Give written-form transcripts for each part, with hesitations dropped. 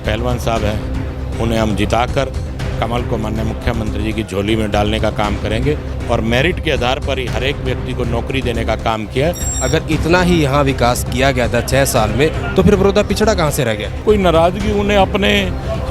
पहलवान साहब हैं उन्हें हम जिताकर कमल को माननीय मुख्यमंत्री जी की झोली में डालने का काम करेंगे और मेरिट के आधार पर ही हर एक व्यक्ति को नौकरी देने का काम किया है। अगर इतना ही यहाँ विकास किया गया था 6 साल में तो फिर बड़ौदा पिछड़ा कहाँ से रह गया? कोई नाराजगी उन्हें अपने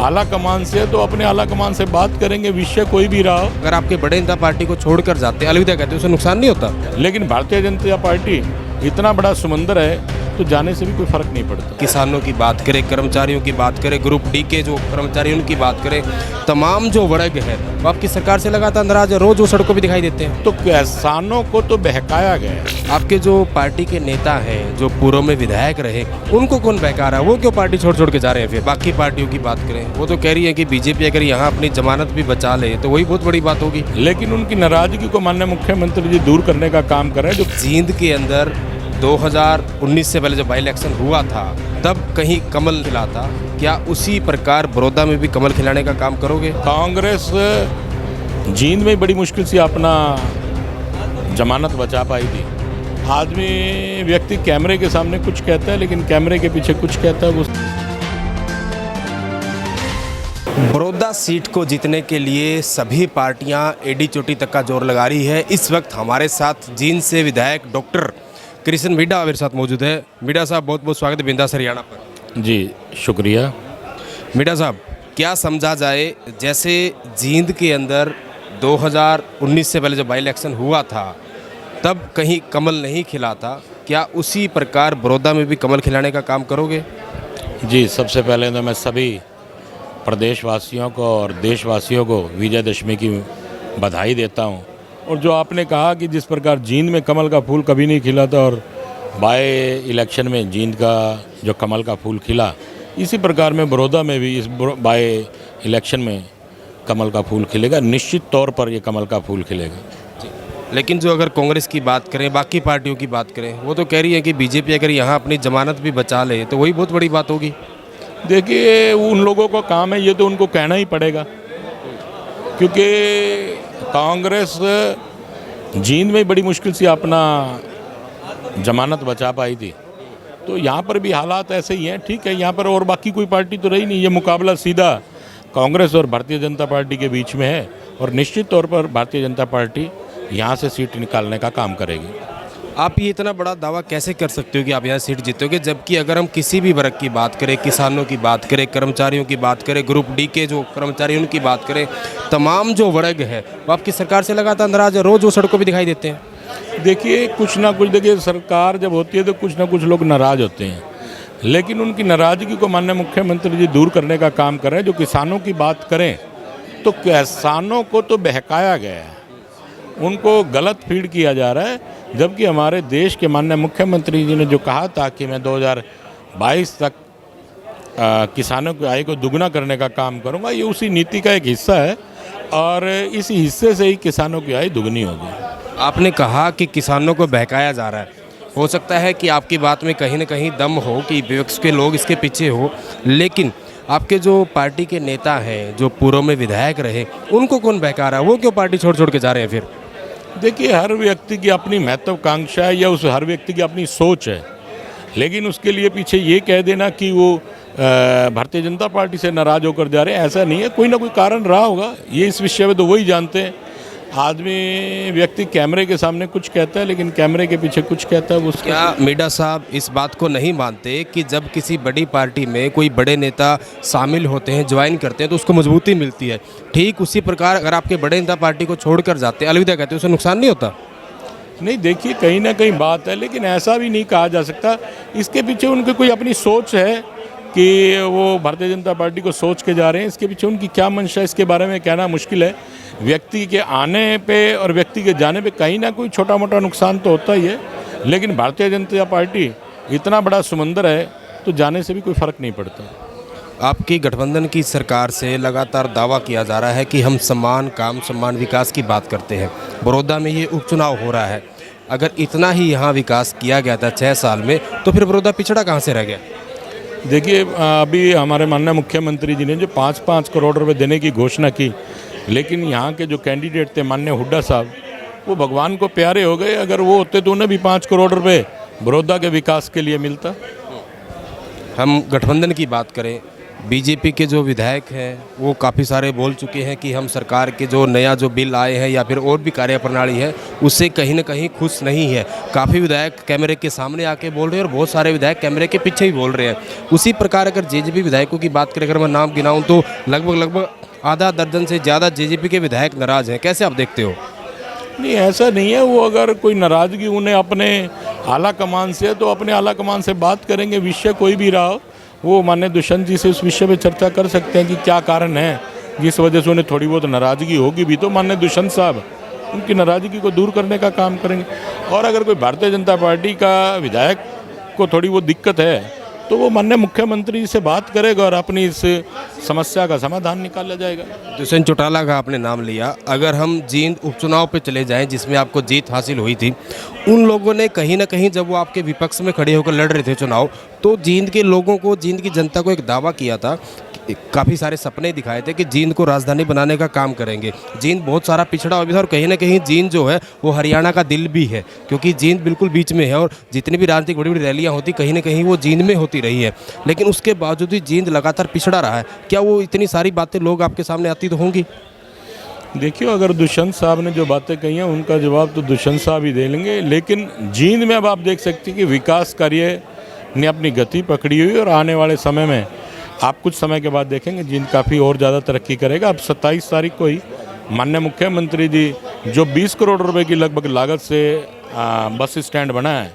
आला कमान से है तो अपने आला कमान से बात करेंगे, विषय कोई भी रहा हो। अगर आपके बड़े नेता पार्टी को छोड़कर जाते, अलविदा कहते, उससे नुकसान नहीं होता? लेकिन भारतीय जनता पार्टी इतना बड़ा समंदर है तो जाने से भी कोई फर्क नहीं पड़ता। किसानों की बात करें, कर्मचारियों की बात करें, ग्रुप डी के जो कर्मचारी उनकी बात करें, तमाम जो वर्ग है वो आपकी सरकार से लगातार नाराज है, रोज वो सड़कों पर दिखाई देते हैं। तो किसानों को तो बहकाया गया है। आपके जो पार्टी के नेता हैं जो पूर्व में विधायक रहे उनको कौन बहका रहा है? वो क्यों पार्टी छोड़ के जा रहे हैं? फिर बाकी पार्टियों की बात करें, वो तो कह रही है कि बीजेपी अगर यहाँ अपनी जमानत भी बचा ले तो वही बहुत बड़ी बात होगी। लेकिन उनकी नाराजगी को माननीय मुख्यमंत्री जी दूर करने का काम कर रहे हैं। जो जींद के अंदर 2019 से पहले जब बाई इलेक्शन हुआ था तब कहीं कमल खिला था, क्या उसी प्रकार बड़ौदा में भी कमल खिलाने का काम करोगे? कांग्रेस जींद में बड़ी मुश्किल से अपना जमानत बचा पाई थी। आदमी व्यक्ति कैमरे के सामने कुछ कहता है लेकिन कैमरे के पीछे कुछ कहता है। वो बड़ौदा सीट को जीतने के लिए सभी पार्टियां एडी चोटी तक का जोर लगा रही है। इस वक्त हमारे साथ जींद से विधायक डॉक्टर कृष्ण मीडा मेरे साथ मौजूद है। मीडा साहब बहुत बहुत स्वागत है बिंदास हरियाणा पर। जी शुक्रिया। मीडा साहब, क्या समझा जाए, जैसे जींद के अंदर 2019 से पहले जब बाई इलेक्शन हुआ था तब कहीं कमल नहीं खिला था, क्या उसी प्रकार बड़ौदा में भी कमल खिलाने का काम करोगे? जी, सबसे पहले तो मैं सभी प्रदेशवासियों को और देशवासियों को विजयदशमी की बधाई देता हूं। और जो आपने कहा कि जिस प्रकार जींद में कमल का फूल कभी नहीं खिला था और बाय इलेक्शन में जींद का जो कमल का फूल खिला, इसी प्रकार में बड़ौदा में भी इस बाय इलेक्शन में कमल का फूल खिलेगा। निश्चित तौर पर ये कमल का फूल खिलेगा। लेकिन जो अगर कांग्रेस की बात करें, बाकी पार्टियों की बात करें, वो तो कह रही है कि बीजेपी अगर यहाँ अपनी जमानत भी बचा ले तो वही बहुत बड़ी बात होगी। देखिए, उन लोगों का काम है, ये तो उनको कहना ही पड़ेगा, क्योंकि कांग्रेस जींद में बड़ी मुश्किल से अपना जमानत बचा पाई थी। तो यहाँ पर भी हालात ऐसे ही हैं। ठीक है, यहाँ पर और बाकी कोई पार्टी तो रही नहीं। ये मुकाबला सीधा कांग्रेस और भारतीय जनता पार्टी के बीच में है और निश्चित तौर पर भारतीय जनता पार्टी यहाँ से सीट निकालने का काम करेगी। आप ये इतना बड़ा दावा कैसे कर सकते हो कि आप यहाँ सीट जीतोगे, जबकि अगर हम किसी भी वर्ग की बात करें, किसानों की बात करें, कर्मचारियों की बात करें, ग्रुप डी के जो कर्मचारी उनकी बात करें, तमाम जो वर्ग है वो आपकी सरकार से लगातार नाराज है, रोज वो सड़कों पर दिखाई देते हैं। देखिए, कुछ ना कुछ, देखिए सरकार जब होती है तो कुछ ना कुछ लोग नाराज होते हैं, लेकिन उनकी नाराजगी को माननीय मुख्यमंत्री जी दूर करने का काम कर रहे हैं। जो किसानों की बात करें तो किसानों को तो बहकाया गया है, उनको गलत फीड किया जा रहा है, जबकि हमारे देश के माननीय मुख्यमंत्री जी ने जो कहा था कि मैं 2022 तक किसानों की आय को दुगना करने का काम करूंगा, ये उसी नीति का एक हिस्सा है और इसी हिस्से से ही किसानों की आय दुगनी होगी। आपने कहा कि किसानों को बहकाया जा रहा है, हो सकता है कि आपकी बात में कहीं ना कहीं दम हो कि विपक्ष के लोग इसके पीछे हो, लेकिन आपके जो पार्टी के नेता हैं जो पूर्व में विधायक रहे उनको कौन बहका रहा है? वो क्यों पार्टी छोड़ के जा रहे हैं? फिर देखिए, हर व्यक्ति की अपनी महत्वाकांक्षा है या उस हर व्यक्ति की अपनी सोच है, लेकिन उसके लिए पीछे ये कह देना कि वो भारतीय जनता पार्टी से नाराज होकर जा रहे हैं, ऐसा नहीं है। कोई ना कोई कारण रहा होगा, ये इस विषय में तो वही जानते हैं। आदमी व्यक्ति कैमरे के सामने कुछ कहता है लेकिन कैमरे के पीछे कुछ कहता है। वो क्या मीडा साहब इस बात को नहीं मानते कि जब किसी बड़ी पार्टी में कोई बड़े नेता शामिल होते हैं, ज्वाइन करते हैं, तो उसको मजबूती मिलती है? ठीक उसी प्रकार अगर आपके बड़े नेता पार्टी को छोड़कर जाते, अलविदा कहते, उससे नुकसान नहीं होता? नहीं, देखिए, कहीं ना कहीं बात है, लेकिन ऐसा भी नहीं कहा जा सकता। इसके पीछे उनकी कोई अपनी सोच है कि वो भारतीय जनता पार्टी को सोच के जा रहे हैं। इसके पीछे उनकी क्या मंशा है, इसके बारे में कहना मुश्किल है। व्यक्ति के आने पे और व्यक्ति के जाने पे कहीं ना कोई छोटा मोटा नुकसान तो होता ही है, लेकिन भारतीय जनता पार्टी इतना बड़ा समंदर है तो जाने से भी कोई फ़र्क नहीं पड़ता। आपकी गठबंधन की सरकार से लगातार दावा किया जा रहा है कि हम सम्मान, काम, सम्मान, विकास की बात करते हैं। बड़ौदा में ये उपचुनाव हो रहा है, अगर इतना ही यहाँ विकास किया गया था 6 साल में तो फिर बड़ौदा पिछड़ा कहाँ से रह गया? देखिए, अभी हमारे माननीय मुख्यमंत्री जी ने जो 5-5 करोड़ रुपए देने की घोषणा की, लेकिन यहाँ के जो कैंडिडेट थे माननीय हुड्डा साहब, वो भगवान को प्यारे हो गए। अगर वो होते तो उन्हें भी 5 करोड़ रुपए बड़ौदा के विकास के लिए मिलता। हम गठबंधन की बात करें, बीजेपी के जो विधायक हैं वो काफ़ी सारे बोल चुके हैं कि हम सरकार के जो नया जो बिल आए हैं या फिर और भी कार्यप्रणाली है उससे कहीं ना कहीं खुश नहीं है। काफ़ी विधायक कैमरे के सामने आके बोल रहे हैं और बहुत सारे विधायक कैमरे के पीछे भी बोल रहे हैं। उसी प्रकार अगर जेजेपी विधायकों की बात करें, अगर मैं नाम गिनाऊँ तो लगभग आधा दर्जन से ज़्यादा जेजेपी के विधायक नाराज़ हैं। कैसे आप देखते हो? नहीं, ऐसा नहीं है। वो अगर कोई नाराज़गी उन्हें अपने आला कमान से है तो अपने आला कमान से बात करेंगे। विषय कोई भी रहा हो, वो माननीय दुष्यंत जी से उस विषय पे चर्चा कर सकते हैं कि क्या कारण है जिस वजह से उन्हें थोड़ी बहुत नाराज़गी होगी भी, तो माननीय दुष्यंत साहब उनकी नाराज़गी को दूर करने का काम करेंगे। और अगर कोई भारतीय जनता पार्टी का विधायक को थोड़ी बहुत दिक्कत है तो वो माननीय मुख्यमंत्री जी से बात करेगा और अपनी इस समस्या का समाधान निकाला जाएगा। दुष्यंत चौटाला का आपने नाम लिया, अगर हम जींद उपचुनाव पे चले जाएं जिसमें आपको जीत हासिल हुई थी, उन लोगों ने कहीं ना कहीं जब वो आपके विपक्ष में खड़े होकर लड़ रहे थे चुनाव, तो जींद के लोगों को, जींद की जनता को एक दावा किया था, काफ़ी सारे सपने दिखाए थे कि जींद को राजधानी बनाने का काम करेंगे। जींद बहुत सारा पिछड़ा हुआ भी था और कहीं ना कहीं जींद जो है वो हरियाणा का दिल भी है, क्योंकि जींद बिल्कुल बीच में है और जितनी भी राजनीतिक बड़ी बड़ी रैलियां होती कहीं ना कहीं वो जींद में होती रही है। लेकिन उसके बावजूद भी जींद लगातार पिछड़ा रहा है। क्या वो इतनी सारी बातें लोग आपके सामने आती तो होंगी? देखिए, अगर दुष्यंत साहब ने जो बातें कही हैं उनका जवाब तो दुष्यंत साहब ही दे लेंगे। लेकिन जींद में अब आप देख सकते हैं कि विकास कार्य ने अपनी गति पकड़ी हुई और आने वाले समय में आप कुछ समय के बाद देखेंगे जींद काफ़ी और ज़्यादा तरक्की करेगा। अब 27 तारीख को ही माननीय मुख्यमंत्री जी जो 20 करोड़ रुपए की लगभग लागत से बस स्टैंड बना है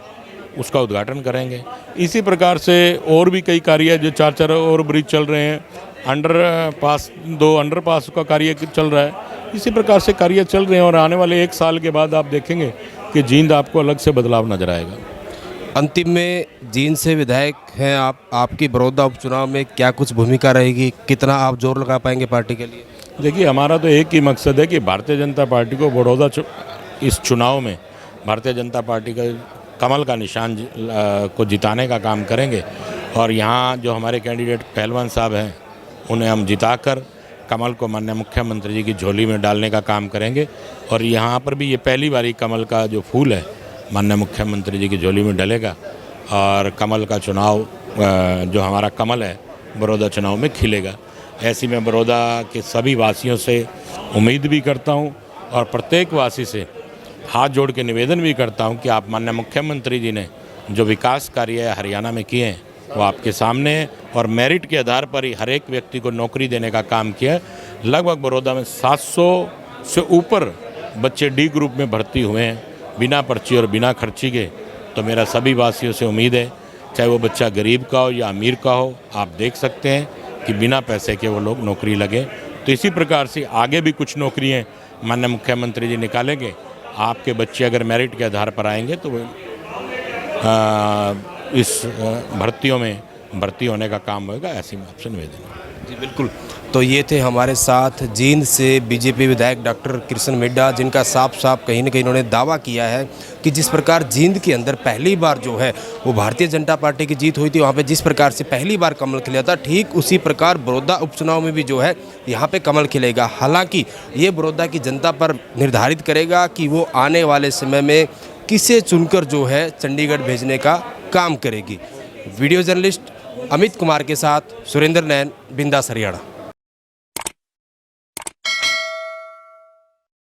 उसका उद्घाटन करेंगे। इसी प्रकार से और भी कई कार्य जो 4 और ब्रिज चल रहे हैं, अंडरपास 2 अंडरपास का कार्य चल रहा है, इसी प्रकार से कार्य चल रहे हैं और आने वाले 1 साल के बाद आप देखेंगे कि जींद आपको अलग से बदलाव नजर आएगा। अंतिम में जींद से विधायक हैं आप, आपकी बड़ौदा उपचुनाव में क्या कुछ भूमिका रहेगी? कितना आप जोर लगा पाएंगे पार्टी के लिए? देखिए, हमारा तो एक ही मकसद है कि भारतीय जनता पार्टी को बड़ौदा इस चुनाव में भारतीय जनता पार्टी का कमल का निशान को जिताने का काम करेंगे। और यहाँ जो हमारे कैंडिडेट पहलवान साहब हैं उन्हें हम जिताकर कमल को माननीय मुख्यमंत्री जी की झोली में डालने का काम करेंगे। और यहाँ पर भी ये पहली बारी कमल का जो फूल है माननीय मुख्यमंत्री जी की झोली में डलेगा और कमल का चुनाव जो हमारा कमल है बड़ौदा चुनाव में खिलेगा। ऐसी मैं बड़ौदा के सभी वासियों से उम्मीद भी करता हूँ और प्रत्येक वासी से हाथ जोड़ के निवेदन भी करता हूँ कि आप माननीय मुख्यमंत्री जी ने जो विकास कार्य हरियाणा में किए हैं वो आपके सामने है और मेरिट के आधार पर ही हर एक व्यक्ति को नौकरी देने का काम किया है। लगभग बड़ौदा में 700 से ऊपर बच्चे डी ग्रुप में भर्ती हुए हैं बिना पर्ची और बिना खर्ची के। तो मेरा सभी वासियों से उम्मीद है, चाहे वो बच्चा गरीब का हो या अमीर का हो, आप देख सकते हैं कि बिना पैसे के वो लोग नौकरी लगे। तो इसी प्रकार से आगे भी कुछ नौकरियाँ माननीय मुख्यमंत्री जी निकालेंगे। आपके बच्चे अगर मेरिट के आधार पर आएंगे तो वो इस भर्तियों में भर्ती होने का काम होगा। ऐसी में आपसे निवेदन है। जी बिल्कुल। तो ये थे हमारे साथ जींद से बीजेपी विधायक डॉक्टर कृष्ण मिड्ढा, जिनका साफ कहीं ना कहीं उन्होंने दावा किया है कि जिस प्रकार जींद के अंदर पहली बार जो है वो भारतीय जनता पार्टी की जीत हुई थी, वहाँ पे जिस प्रकार से पहली बार कमल खिला था, ठीक उसी प्रकार बड़ौदा उपचुनाव में भी जो है यहाँ पे कमल खिलेगा। हालांकि ये बड़ौदा की जनता पर निर्धारित करेगा कि वो आने वाले समय में किसे चुनकर जो है चंडीगढ़ भेजने का काम करेगी। वीडियो जर्नलिस्ट अमित कुमार के साथ सुरेंद्र नैन, बिंदास हरियाणा।